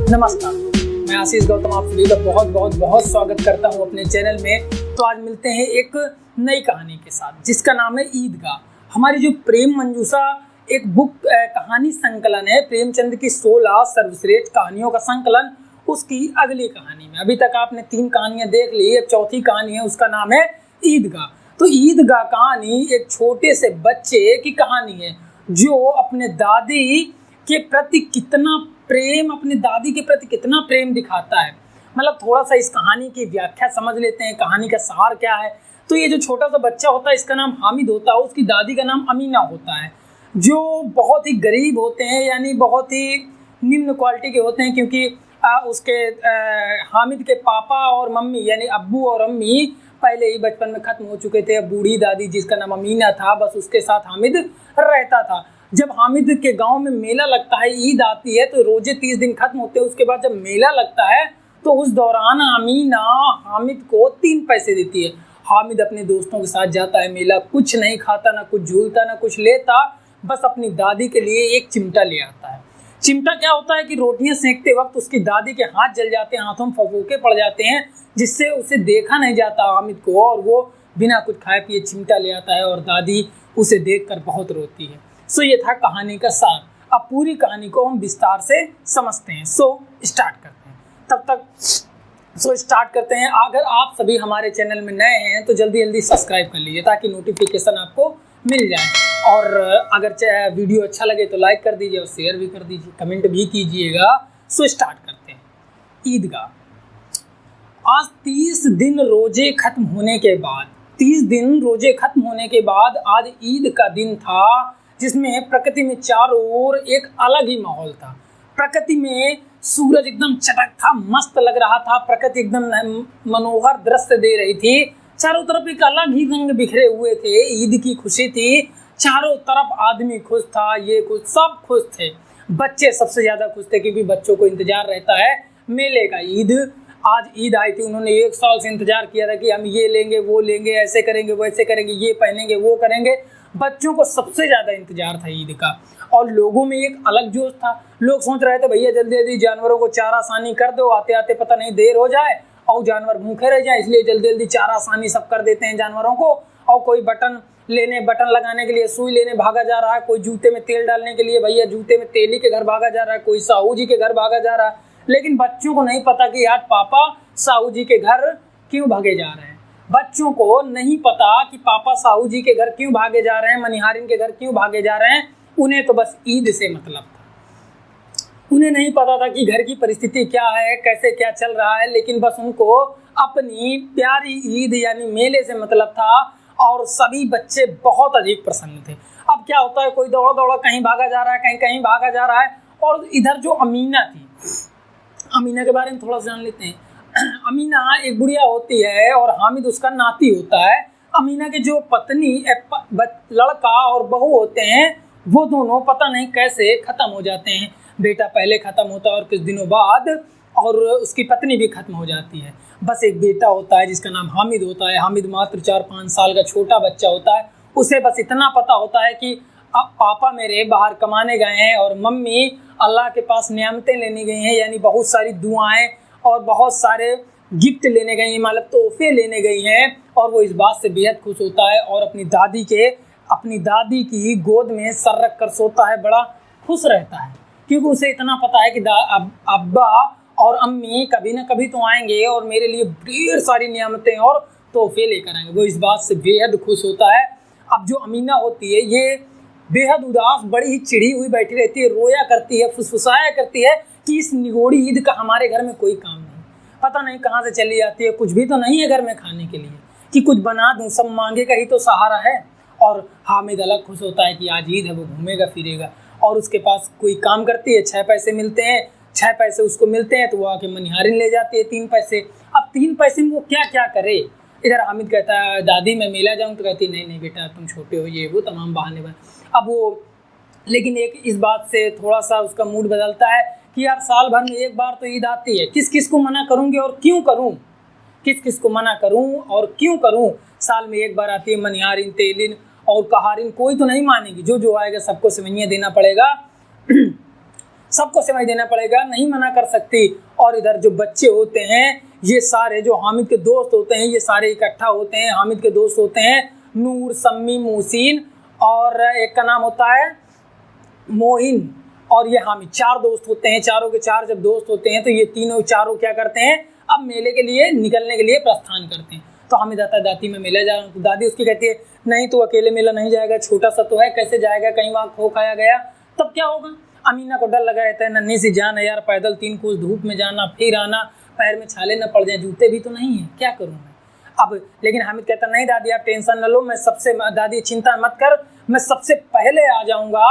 नमस्कार, मैं आशीष गौतम आप सभी का बहुत बहुत बहुत स्वागत करता हूं अपने चैनल में। तो आज मिलते हैं एक नई कहानी के साथ जिसका नाम है ईदगाह। हमारी जो प्रेम मंजूषा एक बुक कहानी संकलन है, प्रेमचंद की 16 सर्वश्रेष्ठ कहानियों का संकलन, उसकी अगली कहानी में अभी तक आपने 3 कहानियां देख ली। अब चौथी कहानी है, उसका नाम है ईदगाह। तो ईदगाह कहानी एक छोटे से बच्चे की कहानी है जो अपने दादी के प्रति कितना प्रेम दिखाता है। मतलब थोड़ा सा इस कहानी की व्याख्या समझ लेते हैं, कहानी का सार क्या है। तो ये जो छोटा सा बच्चा होता है, इसका नाम हामिद होता है, उसकी दादी का नाम अमीना होता है, जो बहुत ही गरीब होते हैं, यानी बहुत ही निम्न क्वालिटी के होते हैं, क्योंकि उसके हामिद के पापा और मम्मी यानी अब्बू और अम्मी पहले ही बचपन में ख़त्म हो चुके थे। अब बूढ़ी दादी जिसका नाम अमीना था, बस उसके साथ हामिद रहता था। जब हामिद के गांव में मेला लगता है, ईद आती है, तो रोजे 30 दिन खत्म होते हैं। उसके बाद जब मेला लगता है तो उस दौरान अमीना हामिद को 3 पैसे देती है। हामिद अपने दोस्तों के साथ जाता है मेला, कुछ नहीं खाता, ना कुछ झूलता, ना कुछ लेता, बस अपनी दादी के लिए एक चिमटा ले आता है। चिमटा क्या होता है कि रोटियां सेकते वक्त उसकी दादी के हाथ जल जाते हैं, हाथों में फफूके पड़ जाते हैं, जिससे उसे देखा नहीं जाता हामिद को, और वो बिना कुछ खाए पिए चिमटा ले आता है और दादी उसे देखकर बहुत रोती है। सो ये था कहानी का सार। अब पूरी कहानी को हम विस्तार से समझते हैं। स्टार्ट करते हैं। तब तक स्टार्ट करते हैं। अगर आप सभी हमारे चैनल में नए हैं तो जल्दी जल्दी सब्सक्राइब कर लीजिए ताकि नोटिफिकेशन आपको मिल जाए, और अगर वीडियो अच्छा लगे तो लाइक कर दीजिए और शेयर भी कर दीजिए, कमेंट भी कीजिएगा। स्टार्ट करते हैं। ईदगाह। आज 30 दिन रोजे खत्म होने के बाद आज ईद का दिन था, जिसमें प्रकृति में चारों ओर एक अलग ही माहौल था। प्रकृति में सूरज एकदम चटक था, मस्त लग रहा था, प्रकृति एकदम मनोहर दृश्य दे रही थी। चारों तरफ एक अलग ही रंग बिखरे हुए थे, ईद की खुशी थी, चारों तरफ आदमी खुश था, ये खुश, सब खुश थे। बच्चे सबसे ज़्यादा खुश थे क्योंकि बच्चों को इंतजार रहता है मेले का। आज ईद आई थी, उन्होंने 1 साल से इंतजार किया था कि हम ये लेंगे, वो लेंगे, ऐसे करेंगे, वैसे करेंगे, ये पहनेंगे, वो करेंगे। बच्चों को सबसे ज़्यादा इंतजार था ईद का, और लोगों में एक अलग जोश था। लोग सोच रहे थे भैया जल्दी जल्दी जानवरों को चारा आसानी कर दो, आते आते पता नहीं देर हो जाए और जानवर भूखे रह जाए, इसलिए जल्दी जल्दी चारा आसानी सब कर देते हैं जानवरों को। और कोई बटन लगाने के लिए सुई लेने भागा जा रहा है, कोई जूते में तेल डालने के लिए भैया जूते में तेली के घर भागा जा रहा है, कोई साहू जी के घर भागा जा रहा है। लेकिन बच्चों को नहीं पता कि आज पापा साहू जी के घर क्यों भागे जा रहे हैं। बच्चों को नहीं पता कि पापा साहू जी के घर क्यों भागे जा रहे हैं, मनिहारिन के घर क्यों भागे जा रहे हैं। उन्हें तो बस ईद से मतलब था। उन्हें नहीं पता था कि घर की परिस्थिति क्या है, कैसे क्या चल रहा है, लेकिन बस उनको अपनी प्यारी ईद यानी मेले से मतलब था, और सभी बच्चे बहुत अधिक प्रसन्न थे। अब क्या होता है, कोई दौड़ा दौड़ा कहीं भागा जा रहा है, कहीं कहीं भागा जा रहा है। और इधर जो अमीना थी, अमीना के बारे में थोड़ा सा जान लेते हैं। अमीना एक बुढ़िया होती है और हामिद उसका नाती होता है। अमीना के जो पत्नी लड़का और बहू होते हैं, वो दोनों पता नहीं कैसे ख़त्म हो जाते हैं। बेटा पहले ख़त्म होता है और कुछ दिनों बाद, और उसकी पत्नी भी ख़त्म हो जाती है। बस एक बेटा होता है जिसका नाम हामिद होता है। हामिद मात्र 4-5 साल का छोटा बच्चा होता है। उसे बस इतना पता होता है कि अब पापा मेरे बाहर कमाने गए हैं और मम्मी अल्लाह के पास नियामतें लेने गई हैं, यानी बहुत सारी दुआएं और बहुत सारे गिफ्ट लेने गई हैं, मतलब तोहफे लेने गई हैं। और वो इस बात से बेहद खुश होता है और अपनी दादी की गोद में सर रख कर सोता है, बड़ा खुश रहता है, क्योंकि उसे इतना पता है कि अब्बा और अम्मी कभी ना कभी तो आएंगे और मेरे लिए ढेर सारी नियामतें और तोहफे लेकर आएंगे। वो इस बात से बेहद खुश होता है। अब जो अमीना होती है, ये बेहद उदास, बड़ी ही चिढ़ी हुई बैठी रहती है, रोया करती है, फुसफुसाया करती है कि इस निगोड़ी ईद का हमारे घर में कोई काम नहीं, पता नहीं कहाँ से चली जाती है, कुछ भी तो नहीं है घर में खाने के लिए कि कुछ बना दूँ, सब मांगे का ही तो सहारा है। और हामिद अलग खुश होता है कि आज ईद है, वो घूमेगा फिरेगा, और उसके पास कोई काम करती है, 6 पैसे मिलते हैं, 6 पैसे उसको मिलते हैं, तो वो आके मनिहारिन ले जाती है 3 पैसे। अब 3 पैसे में वो क्या क्या करे। इधर हामिद कहता है दादी मैं मेला जाऊँ, तो कहती नहीं नहीं बेटा तुम छोटे हो, ये वो तमाम बहाने बन। अब वो लेकिन एक इस बात से थोड़ा सा उसका मूड बदलता है कि यार साल भर में एक बार तो ईद आती है, किस किस को मना करूँगी और क्यों करूँ, किस किस को मना करूँ और क्यों करूँ। साल में एक बार आती है मनिहारिन, तेलिन और कहारिन, कोई तो नहीं मानेगी, जो जो आएगा सबको सेवइयाँ देना पड़ेगा। सबको सेवई देना पड़ेगा, नहीं मना कर सकती। और इधर जो बच्चे होते हैं ये सारे जो हामिद के दोस्त होते हैं ये सारे इकट्ठा होते हैं। हामिद के दोस्त होते हैं नूर, सम्मी, मोहसिन और एक का नाम होता है मोइन और ये हामिद। 4 दोस्त होते हैं। चारों के चार जब दोस्त होते हैं तो ये तीनों चारों क्या करते हैं, अब मेले के लिए निकलने के लिए प्रस्थान करते हैं। तो हामिद आता है, दादी मैं मेला जा रहा हूँ। तो दादी उसकी कहती है नहीं तू अकेले मेला नहीं जाएगा, छोटा सा तो है, कैसे जाएगा, कहीं वहाँ खो खाया गया तब क्या होगा। अमीना को डर लगा रहता है, नन्ही सी जान है यार, पैदल 3 कोस धूप में जाना फिर आना, पैर में छाले न पड़ जाए, जूते भी तो नहीं है, क्या करूँ मैं अब। लेकिन हामिद कहता नहीं दादी आप टेंशन न लो, मैं सबसे, दादी चिंता मत कर, मैं सबसे पहले आ जाऊँगा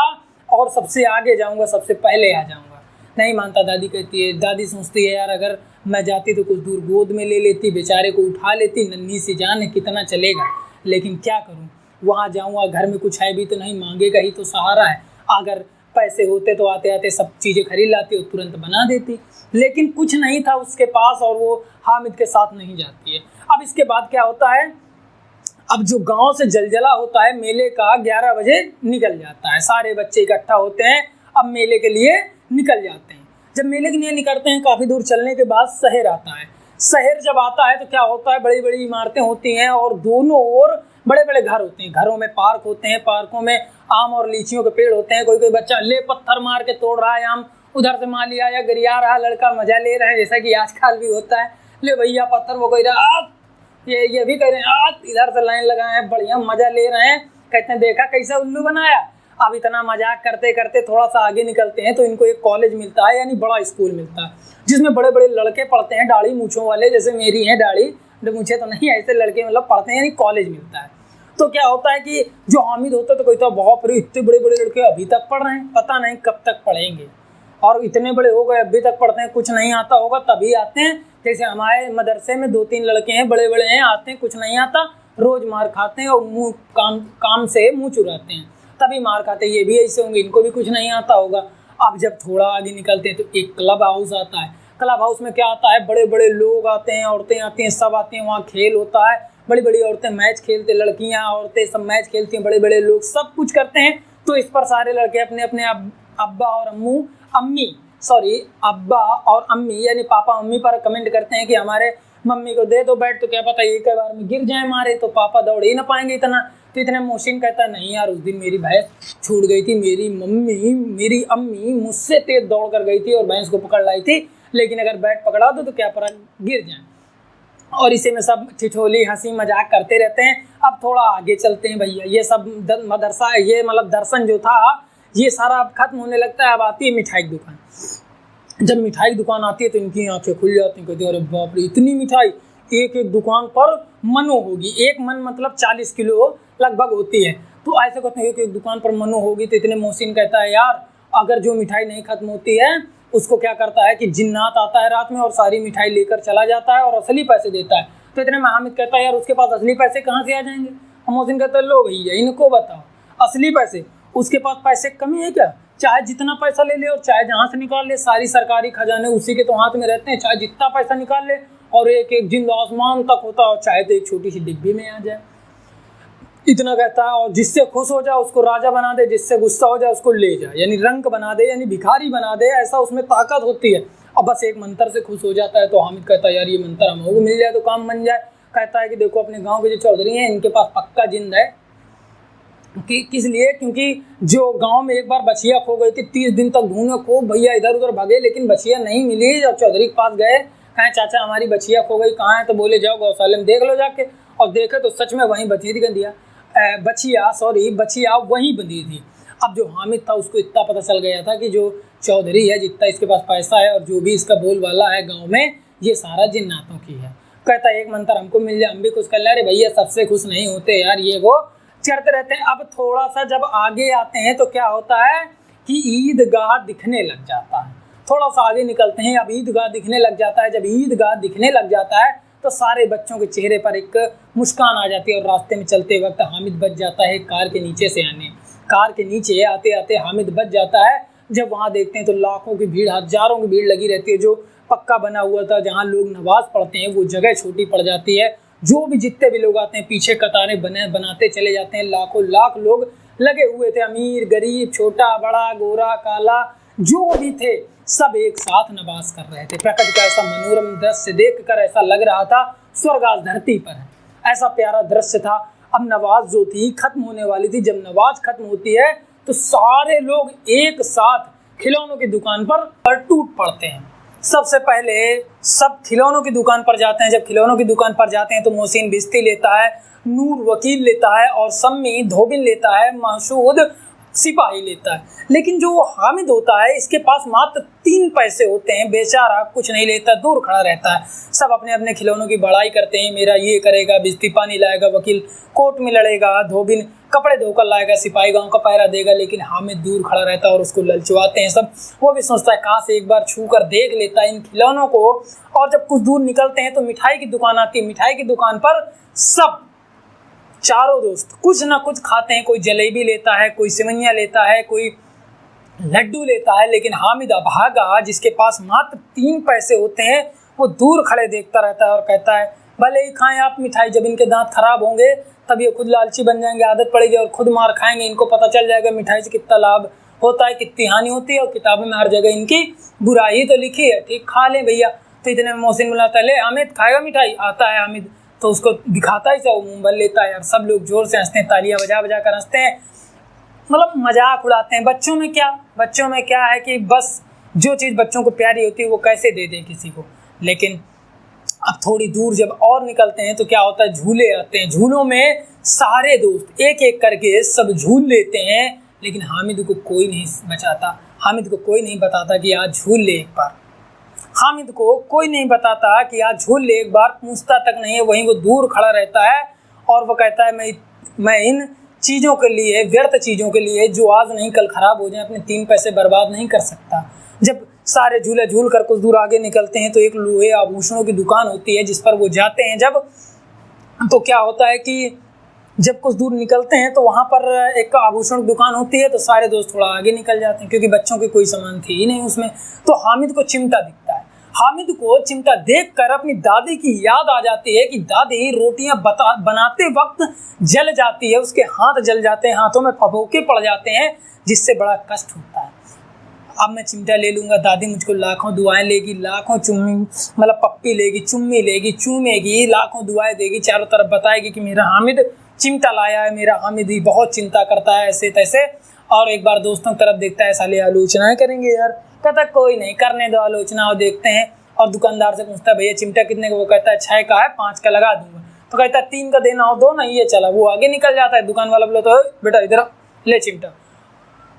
और सबसे आगे जाऊँगा, सबसे पहले आ जाऊँगा। नहीं मानता। दादी कहती है, दादी सोचती है यार अगर मैं जाती तो कुछ दूर गोद में ले लेती, बेचारे को उठा लेती, नन्ही सी जान है, कितना चलेगा। लेकिन क्या करूँ, वहाँ जाऊँगा घर में कुछ है भी तो नहीं, मांगेगा ही तो सहारा है। अगर पैसे होते तो आते आते सब चीज़ें खरीद लाती और तुरंत बना देती, लेकिन कुछ नहीं था उसके पास और वो हामिद के साथ नहीं जाती है। अब इसके बाद क्या होता है, अब जो गांव से जलजला होता है मेले का 11 बजे निकल जाता है, सारे बच्चे इकट्ठा होते हैं, अब मेले के लिए निकल जाते हैं। जब मेले के लिए निकलते हैं काफ़ी दूर चलने के बाद शहर आता है। शहर जब आता है तो क्या होता है, बड़ी बड़ी इमारतें होती हैं और दोनों ओर बड़े बड़े घर होते हैं, घरों में पार्क होते हैं, पार्कों में आम और लीचियों के पेड़ होते हैं। कोई कोई बच्चा ले पत्थर मार के तोड़ रहा है आम, उधर से मार लिया या गरिया रहा लड़का, मजा ले रहा है, जैसा कि आजकल भी होता है, ले भैया पत्थर, वो कोई रहा ये भी कह रहे हैं आप, इधर से लाइन लगाए हैं, बढ़िया मजा ले रहे हैं। कहते हैं देखा कैसा उल्लू बनाया। अब इतना मजाक करते करते थोड़ा सा आगे निकलते हैं तो इनको एक कॉलेज मिलता है, यानी बड़ा स्कूल मिलता है जिसमें बड़े बड़े लड़के पढ़ते हैं, दाढ़ी मूँछों वाले, जैसे मेरी है दाढ़ी, मूँछें तो नहीं, ऐसे लड़के मतलब पढ़ते हैं, यानी कॉलेज मिलता है। तो क्या होता है कि जो हामिद होता है तो कहता है बहुत बड़े, इतने बड़े बड़े लड़के अभी तक पढ़ रहे हैं, पता नहीं कब तक पढ़ेंगे, और इतने बड़े हो गए अभी तक पढ़ते हैं, कुछ नहीं आता होगा तभी आते हैं। जैसे हमारे मदरसे में 2-3 लड़के हैं, बड़े बड़े हैं, आते हैं, कुछ नहीं आता, रोज मार खाते हैं और मुँह काम से मुँह चुराते हैं, तभी मार खाते हैं। ये भी ऐसे होंगे, इनको भी कुछ नहीं आता होगा। अब जब थोड़ा आगे निकलते हैं तो एक क्लब हाउस आता है। क्लब हाउस में क्या आता है, बड़े बड़े लोग आते हैं, औरतें आती हैं, सब आते हैं, वहाँ खेल होता है, बड़ी बड़ी औरतें मैच खेलते, लड़कियाँ औरतें सब मैच खेलती हैं, बड़े बड़े लोग सब कुछ करते हैं। तो इस पर सारे लड़के अपने अपने अब्बा और अम्मी यानी पापा मम्मी पर कमेंट करते हैं कि हमारे मम्मी को दे दो बैट, तो क्या पता एक बार में गिर जाए मारे तो पापा दौड़ ही ना पाएंगे इतना। तो इतने मोहसिन कहता है नहीं यार, उस दिन मेरी भैंस छूट गई थी, मेरी अम्मी मुझसे तेज दौड़ कर गई थी और भैंस को पकड़ लाई थी, लेकिन अगर बैट पकड़ा दो तो क्या पता गिर जाए। और इसी में सब ठिठोली हंसी मजाक करते रहते हैं। अब थोड़ा आगे चलते हैं भैया, ये सब मदरसा, ये मतलब दर्शन जो था ये सारा अब खत्म होने लगता है। अब आती है मिठाई की दुकान। जब मिठाई की दुकान आती है तो इनकी आंखें खुल जाती हैं, कहते हैं अरे बाप रे इतनी मिठाई, एक एक दुकान पर मनो होगी, एक मन मतलब 40 किलो लगभग होती है। तो ऐसे कहते हैं एक एक दुकान पर मनो होगी। तो इतने मोहसिन कहता है यार अगर जो मिठाई नहीं खत्म होती है उसको क्या करता है कि जिन्नात आता है रात में और सारी मिठाई लेकर चला जाता है और असली पैसे देता है। तो इतने में हामिद कहता है यार उसके पास असली पैसे कहाँ से आ जाएंगे। मोहसिन कहता है लो भैया इनको बताओ असली पैसे, उसके पास पैसे कमी है क्या, चाहे जितना पैसा ले ले और चाहे जहाँ से निकाल ले, सारी सरकारी खजाने उसी के तो हाथ में रहते हैं, चाहे जितना पैसा निकाल ले और एक एक जिंद आसमान तक होता है, चाहे तो एक छोटी सी डिब्बी में आ जाए। इतना कहता है और जिससे खुश हो जाए उसको राजा बना दे, जिससे गुस्सा हो जाए उसको ले जाए, यानी रंक बना दे, यानी भिखारी बना दे, ऐसा उसमें ताकत होती है। अब बस एक मंत्र से खुश हो जाता है। तो हामिद कहता है यार ये मंत्र हमको मिल जाए तो काम बन जाए। कहता है कि देखो अपने गाँव के जो चौधरी हैं इनके पास पक्का जिंद है। किस लिए, क्योंकि जो गांव में एक बार बछिया खो गई थी, 30 दिन तक ढूंढे खूब, भैया इधर उधर भागे लेकिन बछिया नहीं मिली। और चौधरी के पास गए, कहें चाचा हमारी बछिया खो गई, कहाँ है, तो बोले जाओ गौशाले में देख लो जाके। और देखे तो सच में वहीं बछिया वहीं बंधी थी। अब जो हामिद था उसको इतना पता चल गया था कि जो चौधरी है, जितना इसके पास पैसा है और जो भी इसका बोलबाला है गाँव में, ये सारा जिन्नातों की है। कहता है एक मंत्र हमको मिल जाए हम भी कुछ कर ले। अरे भैया सबसे खुश नहीं होते यार, ये वो चढ़ते रहते हैं। अब थोड़ा सा जब आगे आते हैं तो क्या होता है कि ईदगाह दिखने लग जाता है। थोड़ा सा आगे निकलते हैं, अब ईदगाह दिखने लग जाता है। जब ईदगाह दिखने लग जाता है तो सारे बच्चों के चेहरे पर एक मुस्कान आ जाती है। और रास्ते में चलते वक्त हामिद बच जाता है कार के नीचे से आने। कार के नीचे आते आते हामिद बच जाता है। जब वहाँ देखते हैं तो लाखों की भीड़, हजारों की भीड़ लगी रहती है। जो पक्का बना हुआ था जहाँ लोग नमाज पढ़ते हैं वो जगह छोटी पड़ जाती है। जो भी जितने भी लोग आते हैं पीछे कतारें बनाते चले जाते हैं। लाखों लाख लोग लगे हुए थे, अमीर गरीब, छोटा बड़ा, गोरा काला, जो भी थे सब एक साथ नवाज कर रहे थे। प्रकृति का ऐसा मनोरम दृश्य देखकर ऐसा लग रहा था स्वर्ग आज धरती पर है, ऐसा प्यारा दृश्य था। अब नमाज जो थी खत्म होने वाली थी। जब नमाज खत्म होती है तो सारे लोग एक साथ खिलौनों की दुकान पर टूट पड़ते हैं। सबसे पहले सब खिलौनों की दुकान पर जाते हैं। जब खिलौनों की दुकान पर जाते हैं तो मोहसिन बिस्ती लेता है, नूर वकील लेता है और सम्मी धोबिन लेता है, मसूद सिपाही लेता है। लेकिन जो हामिद होता है इसके पास मात्र 3 पैसे होते हैं। बेचारा कुछ नहीं लेता, दूर खड़ा रहता है। सब अपने अपने खिलौनों की बड़ाई करते हैं, मेरा ये करेगा, बिस्ती पानी लाएगा, वकील कोर्ट में लड़ेगा, धोबिन कपड़े धोकर लाएगा, सिपाही गांव का पहरा देगा। लेकिन हामिद दूर खड़ा रहता है और उसको ललचवाते हैं सब। वो भी सोचता है काश एक बार छू कर देख लेता है इन खिलौनों को। और जब कुछ दूर निकलते हैं तो मिठाई की दुकान आती है। मिठाई की दुकान पर सब चारों दोस्त कुछ ना कुछ खाते हैं। कोई जलेबी लेता है, कोई सेवइयां लेता है, कोई लड्डू लेता है। लेकिन हामिद अभागा जिसके पास मात्र 3 पैसे होते हैं वो दूर खड़े देखता रहता है और कहता है भले ही खाएं आप मिठाई, जब इनके दांत खराब होंगे तब ये खुद लालची बन जाएंगे, आदत पड़ेगी और खुद मार खाएंगे। इनको पता चल जाएगा मिठाई से कितना लाभ होता है, कितनी हानि होती है, और किताबों में हर जगह इनकी बुराई तो लिखी है। ठीक, खा लें भैया। तो इतने में मोहसिन बुलाता है, ले हामिद खाएगा मिठाई? आता है हामिद तो उसको दिखाता ही वो मुंह भर लेता है। यार सब लोग जोर से हंसते हैं, तालियां बजा बजा कर हंसते हैं, मतलब मजाक उड़ाते हैं। बच्चों में क्या है कि बस जो चीज़ बच्चों को प्यारी होती है वो कैसे दे दें किसी को। लेकिन अब थोड़ी दूर जब और निकलते हैं तो क्या होता है, झूले आते हैं। झूलों में सारे दोस्त एक एक करके सब झूल लेते हैं। लेकिन हामिद को कोई नहीं बचाता, हामिद को कोई नहीं बताता कि आज झूल ले एक बार। हामिद को कोई नहीं बताता कि आज झूल ले एक बार, पूछता तक नहीं है। वहीं वो दूर खड़ा रहता है और वो कहता है मैं इन चीज़ों के लिए, व्यर्थ चीज़ों के लिए जो आज नहीं कल खराब हो जाए, अपने 3 पैसे बर्बाद नहीं कर सकता। जब सारे झूले झूल कर कुछ दूर आगे निकलते हैं तो एक लोहे आभूषणों की दुकान होती है जिस पर वो जाते हैं। जब तो क्या होता है कि जब कुछ दूर निकलते हैं तो वहाँ पर एक आभूषण की दुकान होती है। तो सारे दोस्त थोड़ा आगे निकल जाते हैं क्योंकि बच्चों के कोई सामान थी ही नहीं उसमें। तो हामिद को चिमटा दिखता है। हामिद को चिमटा देखकर अपनी दादी की याद आ जाती है कि दादी रोटियां बनाते वक्त जल जाती है, उसके हाथ जल जाते हैं, हाथों में फफोके पड़ जाते हैं, जिससे बड़ा कष्ट होता है। अब मैं चिमटा ले लूँगा, दादी मुझको लाखों दुआएं लेगी, लाखों चुम्मी, मतलब पप्पी लेगी, चुम्मी लेगी, चूमेगी, लाखों दुआएं देगी, चारों तरफ बताएगी कि मेरा हामिद चिमटा लाया है, मेरा हामिद ही बहुत चिंता करता है, ऐसे तैसे। और एक बार दोस्तों की तरफ देखता है, साले आलोचनाएं करेंगे यार। कहता कोई नहीं, करने दो आलोचना, और देखते हैं। और दुकानदार से पूछता है भैया चिमटा कितने का? वो कहता है 6 का है, 5 का लगा दूंगा। तो कहता है 3 का देना हो, दो ना, ये चला। वो आगे निकल जाता है। दुकान वाला बोला तो बेटा इधर ले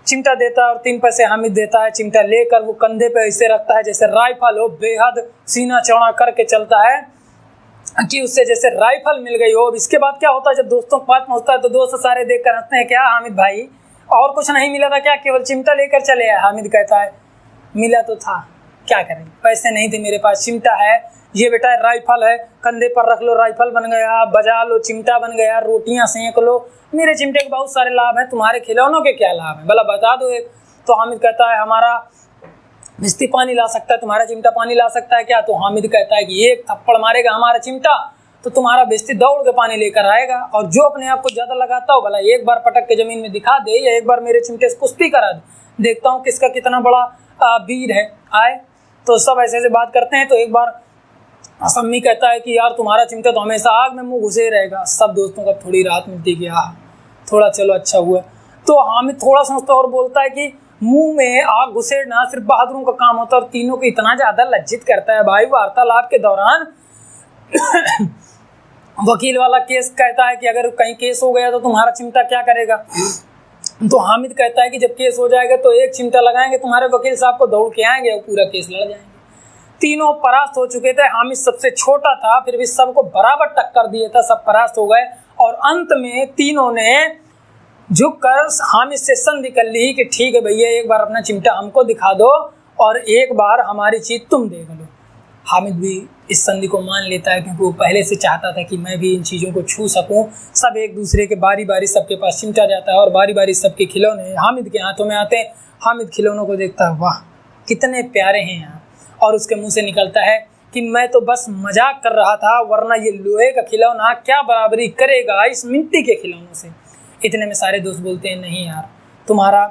चिमटा देता है और 3 पैसे हामिद देता है। चिमटा लेकर वो कंधे पे ऐसे रखता है जैसे राइफल हो, बेहद सीना चौड़ा करके चलता है कि उससे जैसे राइफल मिल गई हो। इसके बाद क्या होता है, जब दोस्तों के पास पहुंचता है तो दोस्त सारे देख कर हंसते हैं, क्या हामिद भाई और कुछ नहीं मिला था क्या, केवल चिमटा लेकर चले आए? हामिद कहता है मिला तो था, क्या करें, पैसे नहीं थे मेरे पास, चिमटा है, ये बेटा राइफल है, कंधे पर रख लो, राइफल बन गया, बजा लो, चिमटा बन गया, रोटियां सेंक लो, मेरे चिमटे के बहुत सारे लाभ हैं, तुम्हारे खिलौनों के क्या लाभ हैं, भला बता दो एक। तो हामिद कहता है हमारा बिस्ती पानी ला सकता है, तुम्हारा चिमटा पानी ला सकता है क्या? तो हामिद कहता है कि एक थप्पड़ मारेगा हमारा चिमटा तो तुम्हारा बिस्ती दौड़ के पानी लेकर आएगा, और जो अपने आप को ज़्यादा लगाता हो भला एक बार पटक के ज़मीन में दिखा दे, या एक बार मेरे चिमटे से कुश्ती करा दे, देखता हूँ किसका कितना बड़ा वीर है। आए तो सब ऐसे ऐसे बात करते हैं। तो एक बार सम्मी कहता है कि यार तुम्हारा चिमटा तो हमेशा आग में मुंह घुसे रहेगा। सब दोस्तों का थोड़ी राहत मिलती है कि हाँ थोड़ा चलो अच्छा हुआ। तो हामिद थोड़ा सोचता और बोलता है कि मुंह में आग घुसेड़ना सिर्फ बहादुरों का काम होता है, और तीनों को इतना ज़्यादा लज्जित करता है। भाई वार्तालाप के दौरान वकील वाला केस कहता है कि अगर कहीं केस हो गया तो तुम्हारा चिमटा क्या करेगा? तो हामिद कहता है कि जब केस हो जाएगा तो एक चिमटा लगाएंगे, तुम्हारे वकील साहब को दौड़ के आएंगे और पूरा केस लड़ जाएंगे। तीनों परास्त हो चुके थे। हामिद सबसे छोटा था, फिर भी सबको बराबर टक्कर दिए था, सब परास्त हो गए। और अंत में तीनों ने झुक कर हामिद से संधि कर ली कि ठीक है भैया एक बार अपना चिमटा हमको दिखा दो और एक बार हमारी चीज़ तुम देख लो। हामिद भी इस संधि को मान लेता है क्योंकि वो पहले से चाहता था कि मैं भी इन चीज़ों को छू सकूं। सब एक दूसरे के बारी बारी सबके पास चिमटा जाता है और बारी बारी सबके खिलौने हामिद के हाथों में आते हैं। हामिद खिलौनों को देखता है, वाह कितने प्यारे हैं यहाँ, और उसके मुंह से निकलता है कि मैं तो बस मजाक कर रहा था, वरना ये लोहे का खिलौना क्या बराबरी करेगा इस मिट्टी के खिलौनों से। इतने में सारे दोस्त बोलते हैं नहीं यार, तुम्हारा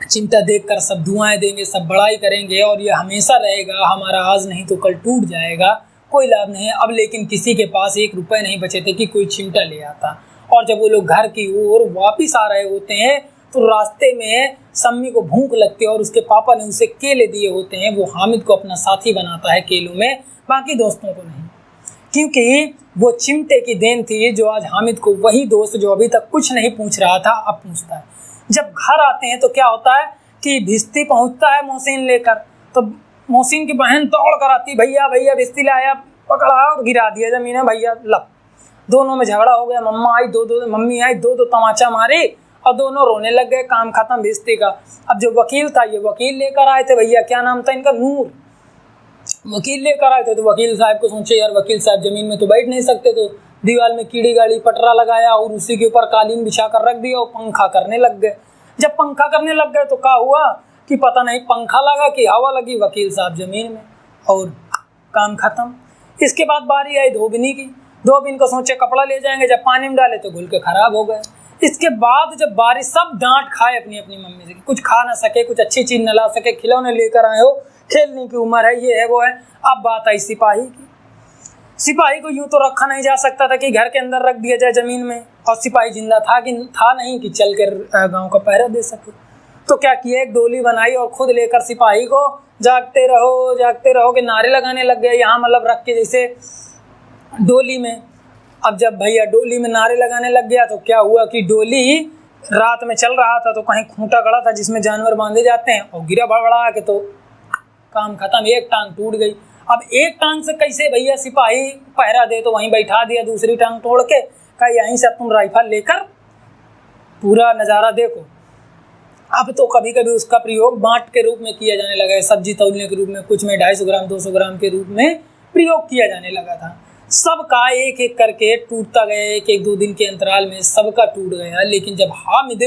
चिमटा देखकर सब दुआएं देंगे, सब बड़ाई करेंगे और ये हमेशा रहेगा, हमारा आज नहीं तो कल टूट जाएगा, कोई लाभ नहीं है। अब लेकिन किसी के पास 1 रुपये नहीं बचे थे कि कोई चिमटा ले आता। और जब वो लोग घर की ओर वापस आ रहे होते हैं तो रास्ते में सम्मी को भूख लगती है और उसके पापा ने उसे केले दिए होते हैं। वो हामिद को अपना साथी बनाता है केलों में, बाकी दोस्तों को नहीं, क्योंकि वो चिमटे की देन थी जो आज हामिद को वही दोस्त जो अभी तक कुछ नहीं पूछ रहा था अब पूछता है। जब घर आते हैं तो क्या होता है कि भिस्ती पहुंचता है मोहसिन लेकर, तो मोहसिन की बहन दौड़ कर आती, भैया भैया भिस्ती लाया, पकड़ा और गिरा दिया जमीन में, भैया लब। दोनों में झगड़ा हो गया, मम्मी आई दो तमाचा मारी और दोनों रोने लग गए, काम खत्म भिस्ती का। अब जो वकील था, ये वकील लेकर आए थे, भैया क्या नाम था इनका, नूर, वकील लेकर आए थे। तो वकील साहब को सोचे यार वकील साहब जमीन में तो बैठ नहीं सकते, तो दीवार में कीड़ी गाड़ी पटरा लगाया और उसी के ऊपर कालीन बिछा कर रख दिया और पंखा करने लग गए। जब पंखा करने लग गए तो क्या हुआ कि पता नहीं पंखा लगा कि हवा लगी, वकील साहब जमीन में और काम खत्म। इसके बाद बारी आई धोबनी की। धोबिन को सोचे कपड़ा ले जाएंगे, जब पानी में डाले तो घुल के खराब हो गए। इसके बाद जब बारिश, सब डांट खाए अपनी अपनी मम्मी से, कुछ खा ना सके, कुछ अच्छी चीज़ न ला सके, खिलौने लेकर आए हो, खेलने की उम्र है, ये है वो है। अब बात आई सिपाही की। सिपाही को यूं तो रखा नहीं जा सकता था कि घर के अंदर रख दिया जाए ज़मीन में, और सिपाही जिंदा था कि था नहीं कि चल कर गाँव का पहरा दे सके। तो क्या किया, एक डोली बनाई और खुद लेकर सिपाही को जागते रहो के नारे लगाने लग गए, यहाँ मतलब रख के जैसे डोली में। अब जब भैया डोली में नारे लगाने लग गया तो क्या हुआ कि डोली रात में चल रहा था, तो कहीं खूंटा गड़ा था जिसमें जानवर बांधे जाते हैं, और गिरा भड़बड़ा के तो काम खत्म, एक टांग टूट गई। अब एक टांग से कैसे भैया सिपाही पहरा दे, तो वहीं बैठा दिया दूसरी टांग तोड़ के, कहा यहीं से तुम राइफल लेकर पूरा नज़ारा देखो। अब तो कभी कभी उसका प्रयोग बाँट के रूप में किया जाने लगा है, सब्जी तौलने के रूप में, कुछ में 250 ग्राम 200 ग्राम के रूप में प्रयोग किया जाने लगा था। सबका एक एक करके टूटता गया, एक एक 2 दिन के अंतराल में सबका टूट गया। लेकिन जब हामिद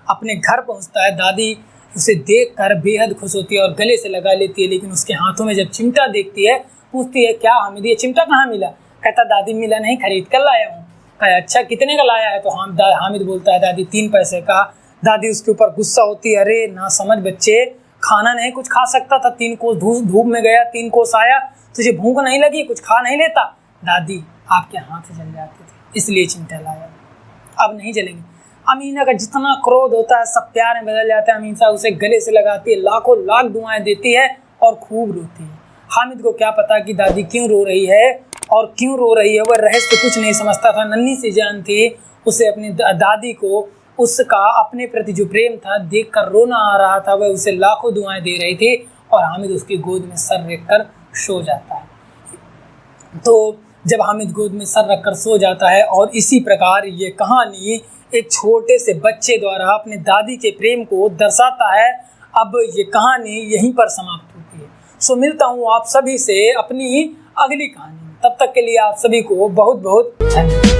अपने घर पहुंचता है, दादी उसे देखकर बेहद खुश होती है और गले से लगा लेती है। लेकिन उसके हाथों में जब चिमटा देखती है, पूछती है क्या हामिद ये चिमटा कहाँ मिला? कहता दादी मिला नहीं, खरीद कर लाया हूँ। कहा अच्छा कितने का लाया है? तो हामिद बोलता है दादी 3 पैसे का। दादी उसके ऊपर गुस्सा होती है, अरे ना समझ बच्चे, खाना नहीं कुछ खा सकता था, 3 कोस धूप में गया, 3 कोस आया, तुझे भूख नहीं लगी, कुछ खा नहीं लेता? दादी आपके हाथ जल जाते थे इसलिए चिमटा लाया, अब नहीं जलेंगे। अमीना का जितना क्रोध होता है सब प्यार में बदल जाता है। अमीना उसे गले से लगाती है, लाखों लाख दुआएं देती है और खूब रोती है। हामिद को क्या पता कि दादी क्यों रो रही है और क्यों रो रही है, वह रहस्य कुछ नहीं समझता था। नन्ही सी जान थी, उसे अपनी दादी को उसका अपने प्रति जो प्रेम था देखकर रोना आ रहा था। वह उसे लाखों दुआएं दे रही थी और हामिद उसकी गोद में सर रख कर सो जाता है। तो जब हामिद गोद में सर रखकर सो जाता है, और इसी प्रकार ये कहानी एक छोटे से बच्चे द्वारा अपने दादी के प्रेम को दर्शाता है। अब ये कहानी यहीं पर समाप्त होती है। सो मिलता हूँ आप सभी से अपनी अगली कहानी में, तब तक के लिए आप सभी को बहुत बहुत धन्यवाद।